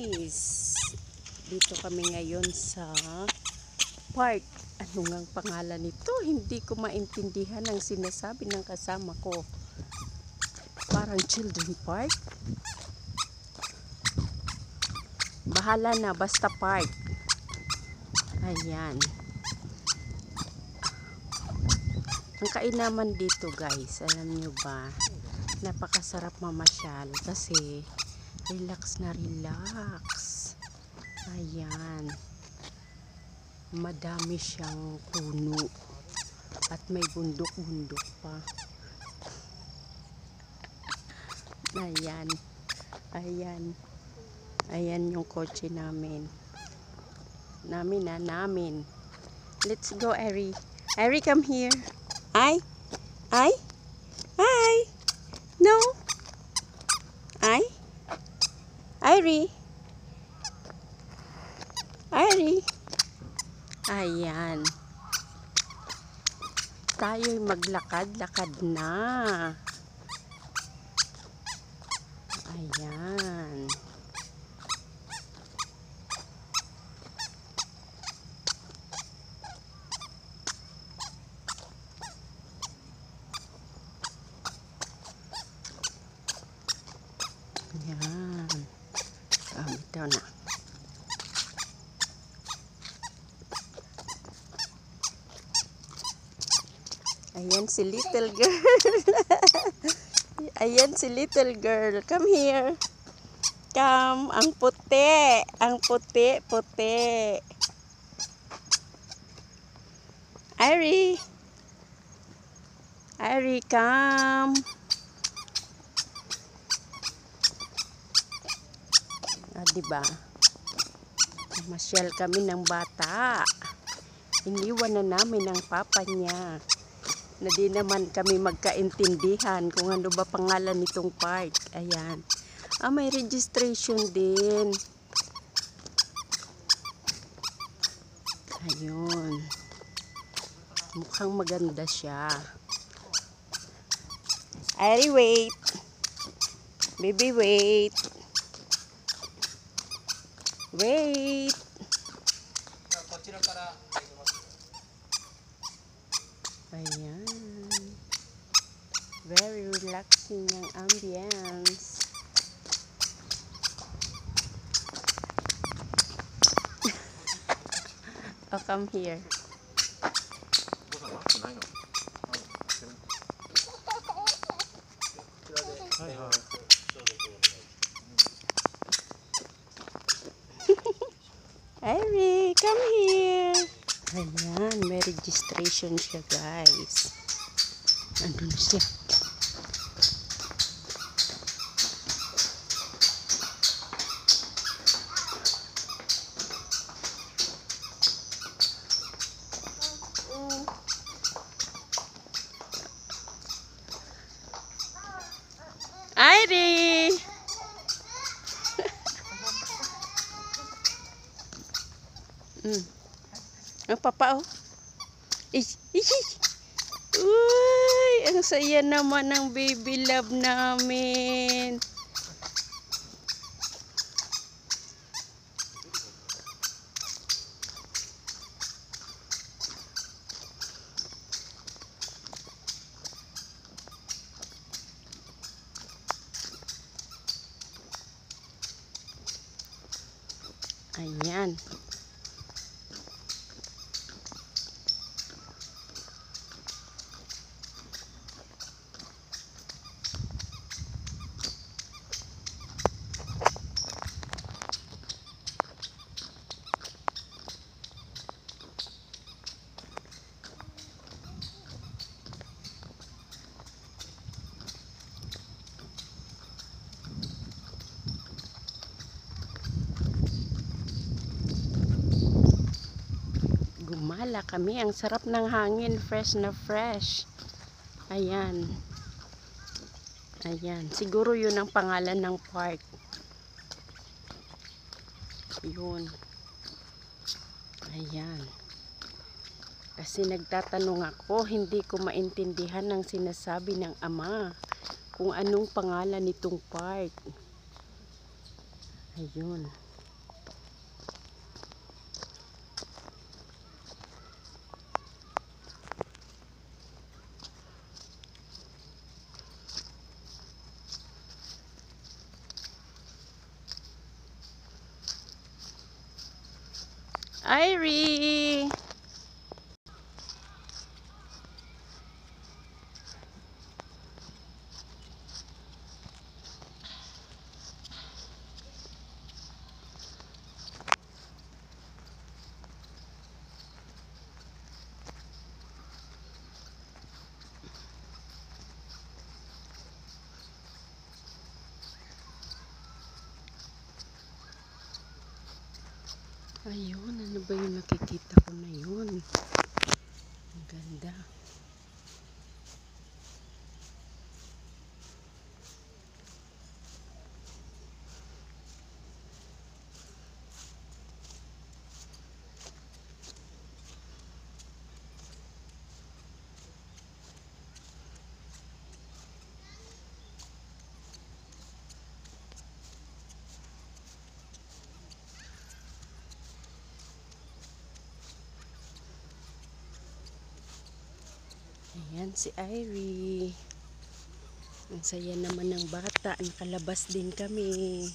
guys, dito kami ngayon sa park. Ano ngang pangalan nito? Hindi ko maintindihan ang sinasabi ng kasama ko. Parang children park. Bahala na, basta park. Ayan. Ang kainaman dito guys, alam nyo ba, napakasarap mamasyal kasi relax na relax. Ayan. Madami siyang puno at may bundok-bundok pa. Ayan. Ayan. Ayan yung kotse namin. Namin. Let's go, Ari. Ari, come here. Ay. No. Ari. Ayan. Tayo'y maglakad-lakad na. Ayan. Ayan. Ito na. Ayan si little girl. Ayan si little girl. Come here. Come. Ang puti. Ang puti. Ari, come. Diba? Masyal kami ng bata. Iniwan na namin ang papa niya. Na di naman kami magkaintindihan kung ano ba pangalan nitong park. Ayan. May registration din. Ayun. Mukhang maganda siya. Ari, wait. Baby, wait. Wait. Ayan. Very relaxing ang ambience. Oh, come here. Ari, come here. Ayan, may registration siya guys. Andun siya. Ari! Ang papa, oh. Uy, ang saya naman ng baby love namin. Ayan. Gumala kami. Ang sarap ng hangin. Fresh na fresh. Ayan. Ayan. Siguro yun ang pangalan ng park. Yun. Ayan. Kasi nagtatanong ako, hindi ko maintindihan ang sinasabi ng ama kung anong pangalan nitong park. Ayun. Irie! Ayun, ano ba yung nakikita ko na yun? Ang ganda. Ayan si Irie. Ang saya naman ng bata. Nakalabas din kami.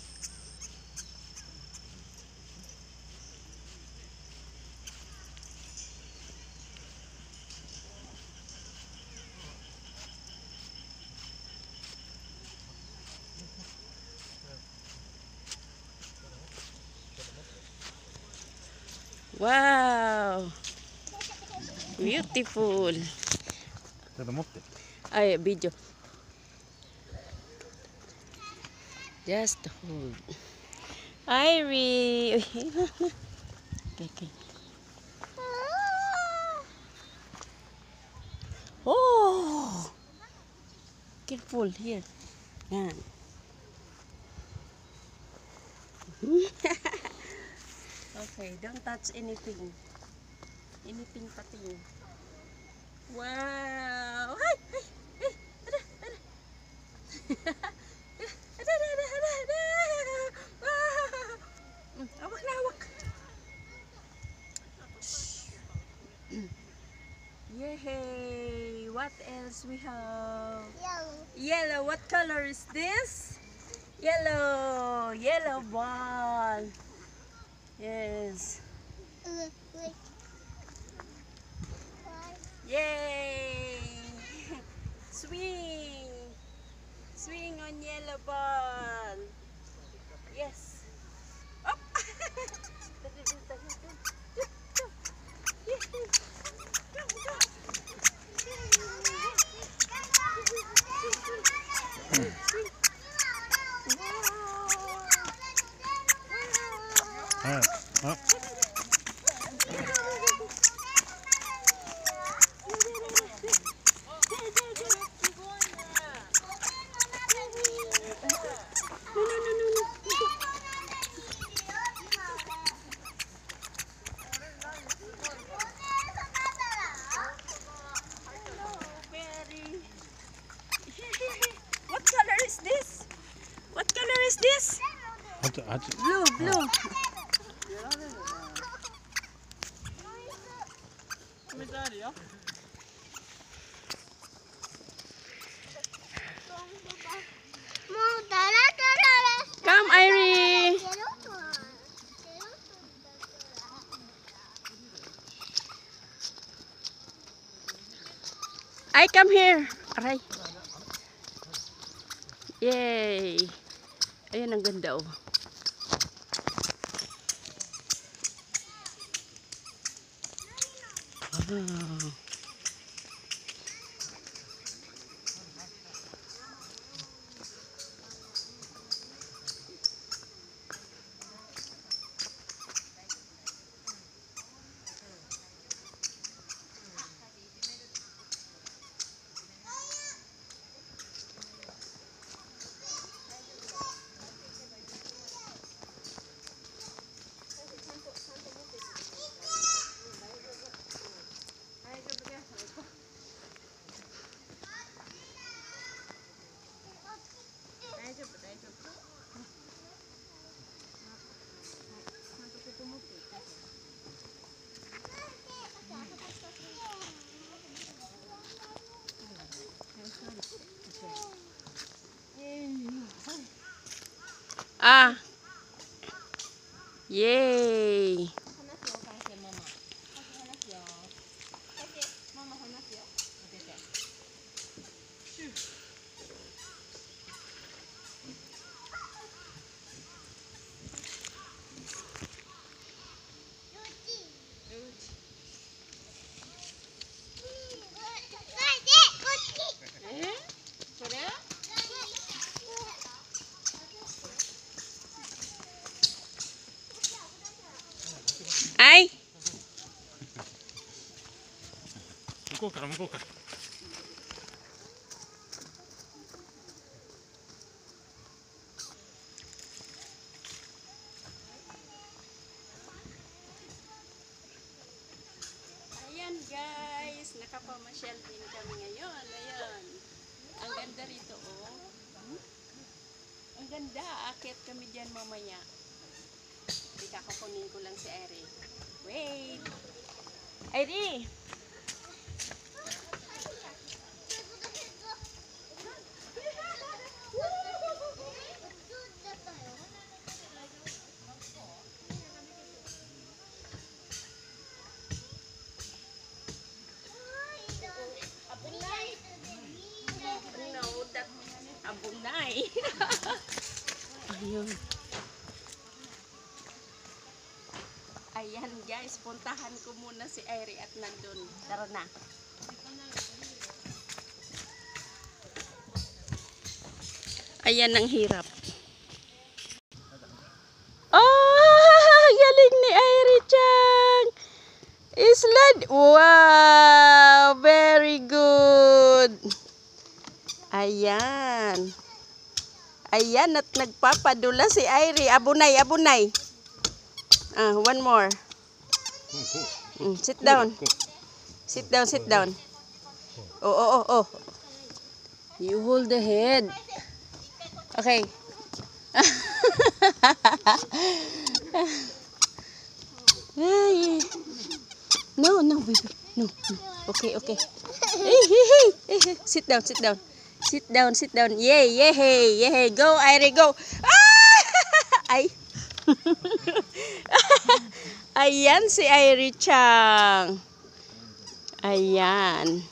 Wow! Beautiful! ちょっと持って。 Ay, video. Just hold. Irie! Okay. Oh! Careful here. Yan. Okay, don't touch anything. Anything pating. Wow! Ay! Ay! Ay! Ada! Ada! Ada! Ada! Ada! Ada! Ada! Wow! Hawak na! Hawak! Yay! What else we have? Yellow. Yellow. What color is this? Yellow. Yellow ball. Yes. Wait. Yay! Swing! Swing on yellow ball. Yes. Up! Ah, ah. What color is this? What color is this? あと、あと。 Blue, blue. Come, Irie. I come here. Aray. Yay. Ayan, ang ganda oh. Wow. Ah. Yay. こうから向こうから。Ayan guys, nakapamasyal din kami ngayon. Ayan. Ang ganda rito oh. Ang ganda, akit kami dyan mamaya. Hindi kakakunin ko lang si Airy. Wait! Airy! No, that abunay. Ayun. Ayan guys, puntahan ko muna si Airy at nandun. Tara na. Ayan ang hirap. Oh, galing ni Airy Chang. Slide. Wow, very good. Ayan. Ayan at nagpapadula si Airy. Abunay, abunay. One more. Sit down. Sit down, sit down. Oh. You hold the head. Okay. Ay. No, baby. No. Okay. Hey. Sit down. Sit down. Yay. Go, Airy, go. Ay. Ayan si Airy Chang. Ayan.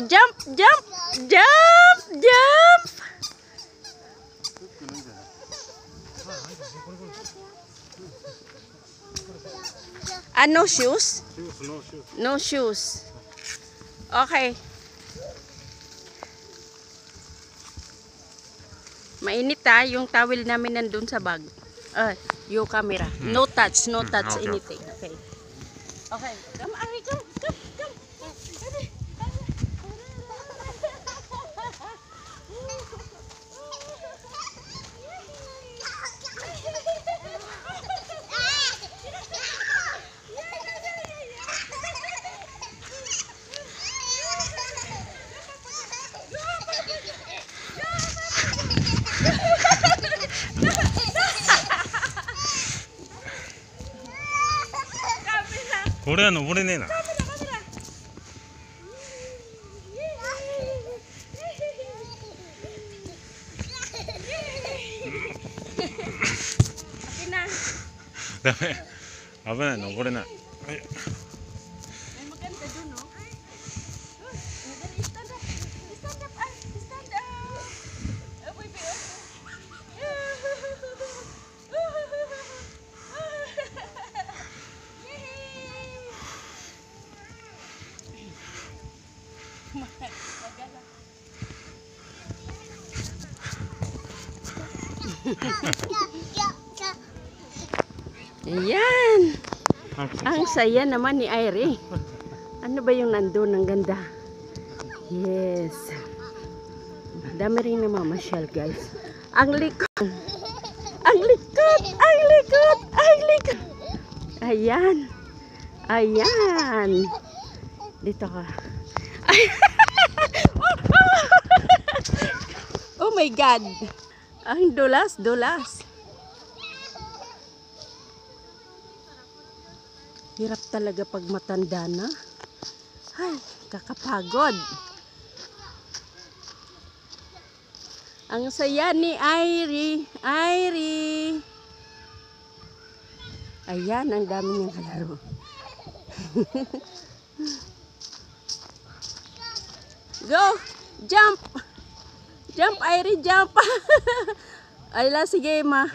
Jump. No shoes? No shoes. Okay. Mainit yung towel namin nandun sa bag. Yung camera. No touch Okay. anything. Okay. Come, Ari, come.これは登れねえな。ダメ。危ない、登れない。Ay, maganda dun, no? Madali, stand up. Stand up, ay. Stand up. Oh, baby, Ayan. Ang saya naman ni Airy. Ano ba yung nandun? Ang ganda. Yes. Dami rin namamasyal, guys. Ang likod. Ayan. Dito ka. Oh my God. Ang dulas. Hirap talaga pag matanda na. Ay, kakapagod. Ang saya ni Airy. Ayan, ang dami niyang kalaro. Go! Jump! Jump, Airy, jump! Ayla, sige, ma.